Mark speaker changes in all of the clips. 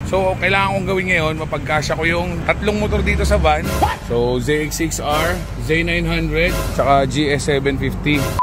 Speaker 1: So kailangan kong gawin ngayon, mapagkasya ko yung tatlong motor dito sa van. So ZX6R, Z900, saka GS750.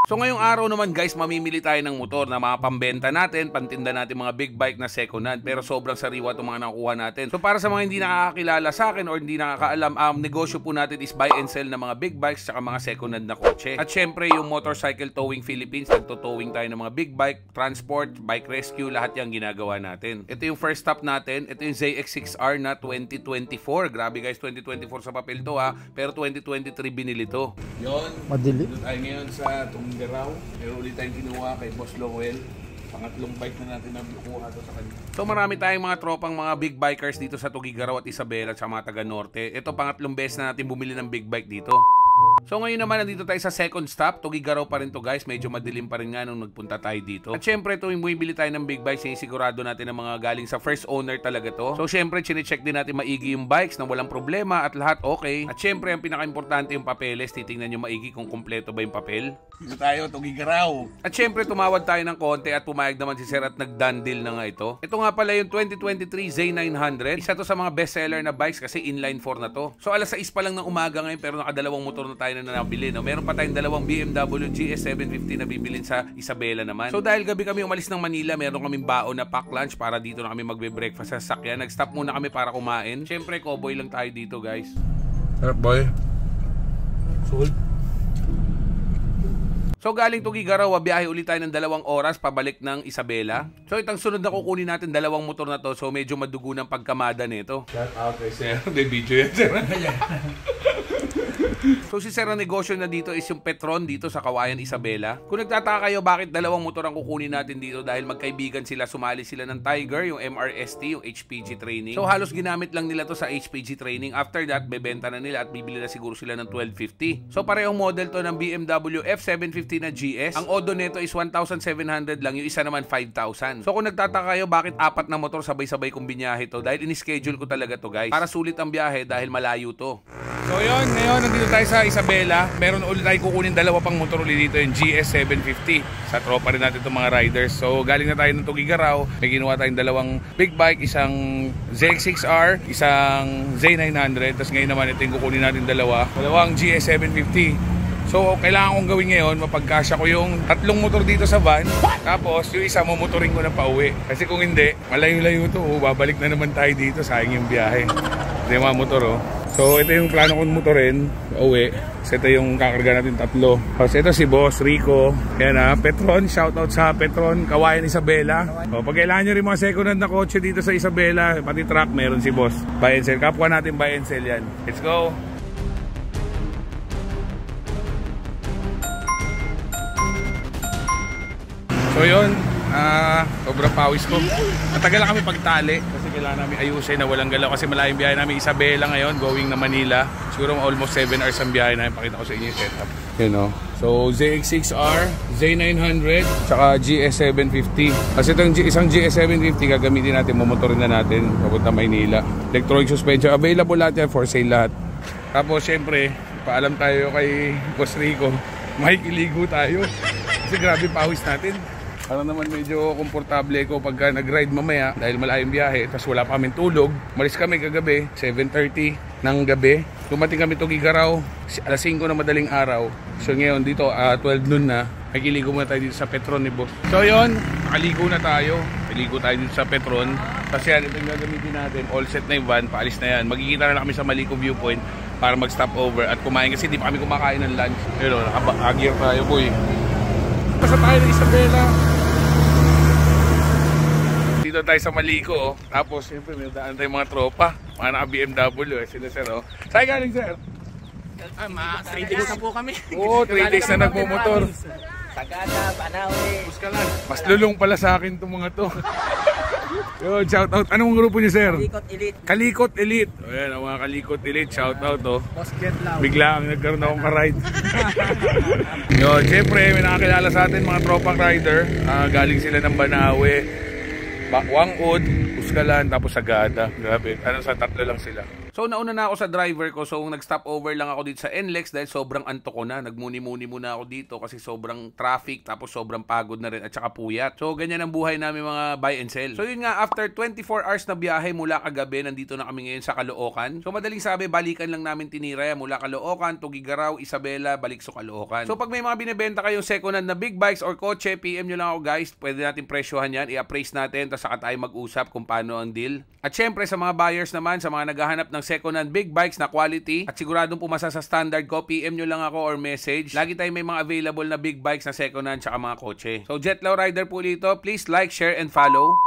Speaker 1: So ngayong araw naman guys, mamimili tayo ng motor na mga pambenta natin, pantinda natin mga big bike na second hand, pero sobrang sariwa itong mga nakuha natin. So para sa mga hindi nakakakilala sa akin or hindi nakakaalam, negosyo po natin is buy and sell ng mga big bikes saka mga second hand na kotse. At syempre yung Motorcycle Towing Philippines, nagtotowing tayo ng mga big bike, transport, bike rescue, lahat yung ginagawa natin. Ito yung first stop natin, ito yung ZX6R na 2024. Grabe guys, 2024 sa papel to ha, pero 2023 binili to. Yun, madili. Dito tayo ngayon sa Tugigaraw. Meron ulit tayong kinuha kay Boss Lowell. Pangatlong bike na natin na nakuha to sa kanya. So marami tayong mga tropang mga big bikers dito sa Tugigaraw at Isabela at sa mga taga Norte. Ito pangatlong beses na natin bumili ng big bike dito. So ngayon naman nandito tayo sa second stop. Tugigaraw pa rin to guys. Medyo madilim pa rin nga nung nagpunta tayo dito. At syempre ito yung bumibili tayo ng big bikes, sigurado natin na mga galing sa first owner talaga to. So syempre chinecheck din natin maigi yung bikes na walang problema at lahat okay. At syempre ang pinaka-importante yung papeles. Titingnan nyo maigi kung kumpleto ba yung papel. Dito tayo, Tugigaraw. At syempre tumawad tayo ng konti at pumayag naman si Sir at nag-done deal na nga ito. Ito nga pala yung 2023 Z900. Isa to sa mga bestseller na bikes kasi inline 4 na to. So alas 6 pa lang ng umaga ngayon pero nakadalawang motor na tayo na nabili. No? Meron pa tayong dalawang BMW GS750 na bibilin sa Isabela naman. So dahil gabi kami umalis ng Manila, meron kaming baon na pack lunch para dito na kami magbe-breakfast sa sasakyan. Nag-stop muna kami para kumain. Syempre, cowboy lang tayo dito guys. Boy. Sold. So galing Tugigaraw, biyahe ulit tayo ng 2 oras pabalik ng Isabela. So itang sunod na kukunin natin dalawang motor na to. So medyo madugo ng pagkamada nito. Shout out kay Sir. May video yan Sir. So si Sir ang negosyo na dito is yung Petron dito sa Kawayan, Isabela. Kung nagtataka kayo bakit dalawang motor ang kukunin natin dito, dahil magkaibigan sila, sumali sila ng Tiger, yung MRST, yung HPG training. So halos ginamit lang nila to sa HPG training. After that, bebenta na nila at bibili na siguro sila ng 1250. So parehong model to ng BMW F750 na GS. Ang odo nito is 1,700 lang, yung isa naman 5,000. So kung nagtataka kayo bakit 4 na motor sabay-sabay kong binyahe to, dahil in-schedule ko talaga to guys, para sulit ang biyahe dahil malayo to. So yun, ngayon nandito tayo sa Isabela. Meron ulit tayo kukunin 2 pang motor ulit dito, yung GS750. Sa tropa rin natin itong mga riders. So galing na tayo ng Tugigaraw. May ginawa tayong 2 big bike, isang ZX6R, isang Z900. Tapos ngayon naman ito yung kukunin natin 2 GS750. So kailangan kong gawin ngayon, mapagkasya ko yung 3 motor dito sa van. Tapos yung isa momotoring ko na pauwi. Kasi kung hindi, malayo-layo to. Babalik na naman tayo dito, sayang yung biyahe. Ito yung mga motor oh. So ito yung plano kong motorin, pauwi. So ito yung kakarga natin 3. Tapos ito si Boss Rico. Yan ha, Petron, shoutout sa Petron, Kawayan, Isabela. O, pag kailangan nyo rin mga second hand na kotse dito sa Isabela, pati truck, meron si Boss. Buy and sell, kapwa natin buy and sell yan. Let's go! So yun, sobrang pawis ko. Matagal lang kami pagtali kasi kailangan namin ayusin na walang galaw kasi malayong biyahe namin Isabela ngayon, going na Manila. Siguro almost 7 hours ang biyahe namin. Pakita ko sa inyo yung setup. You know. So ZX6R, Z900, tsaka GS750. Kasi itong isang GS750 gagamitin natin, mumotorin na natin papunta Maynila. Electronic suspension, available lahat yan, for sale lahat. Tapos syempre, paalam tayo kay Boss Rico, makikiligo tayo. Kasi grabe pawis natin. Para naman medyo komportable ko pagka nag-ride mamaya dahil malayong biyahe, tapos wala pa kaming tulog. Malis kami kagabi, 7:30 ng gabi. Dumating kami Tugigaraw, alas 5 na madaling araw. So ngayon dito, 12 noon na. Nakikiligo muna tayo dito sa Petron ni Boss. So yun, nakaligo na tayo. Naligo tayo dito sa Petron. Kasi yan, ito yung gagamitin natin. All set na yung van, paalis na yan. Magkikita na kami sa Malico Viewpoint para mag-stop over at kumain. Kasi di pa kami kumakain ng lunch. Pero nakabagir tayo po eh. Pasa tayo ng Isabela. Dito tayo sa Malico oh. Tapos siyempre may daan tayong mga tropa, mga naka-BMW eh. Sila Sir oh. Saan galing Sir?
Speaker 2: 3 days na po kami.
Speaker 1: Oo, 3 days na nagmumotor.
Speaker 2: Sagada, Banawe,
Speaker 1: Puskalan. Mas lulong pala sa akin itong mga to. Yo, shout out. Anong grupo niyo Sir?
Speaker 2: Kalikot Elite.
Speaker 1: Kalikot Elite. O yan, ang mga Kalikot Elite, shout out oh.
Speaker 2: Basket lang.
Speaker 1: Bigla ang nagkaroon akong ka-ride. Yo, siyempre may nakakilala sa atin mga tropang rider. Galing sila ng Banawe, Wangud, Puskalan, tapos Sagada. Grabe, sa 3 lang sila. So nauna na ako sa driver ko, so nag-stop over lang ako dito sa NLEX dahil sobrang antok ko na. Nagmuni-muni muna ako dito kasi sobrang traffic, tapos sobrang pagod na rin at saka puyat. So ganyan ang buhay namin mga buy and sell. So yun nga, after 24 hours na biyahe mula kagabi, nandito na kami ngayon sa Caloocan. So madaling sabi, balikan lang namin tinira mula Caloocan, Tugigaraw, Isabela, balik sa Caloocan. So pag may mga binebenta kayong second hand na big bikes or kotse, PM nyo lang ako guys. Pwede natin presyohan yan, i-appraise natin, tapos saka tayo mag-usap kung paano ang deal. At syempre sa mga buyers naman, sa mga naghahanap ng second hand big bikes na quality at siguradong pumasa sa standard ko, PM nyo lang ako or message. Lagi tayo may mga available na big bikes na second hand tsaka mga kotse. So Jetlaw Rider po dito, please like, share, and follow.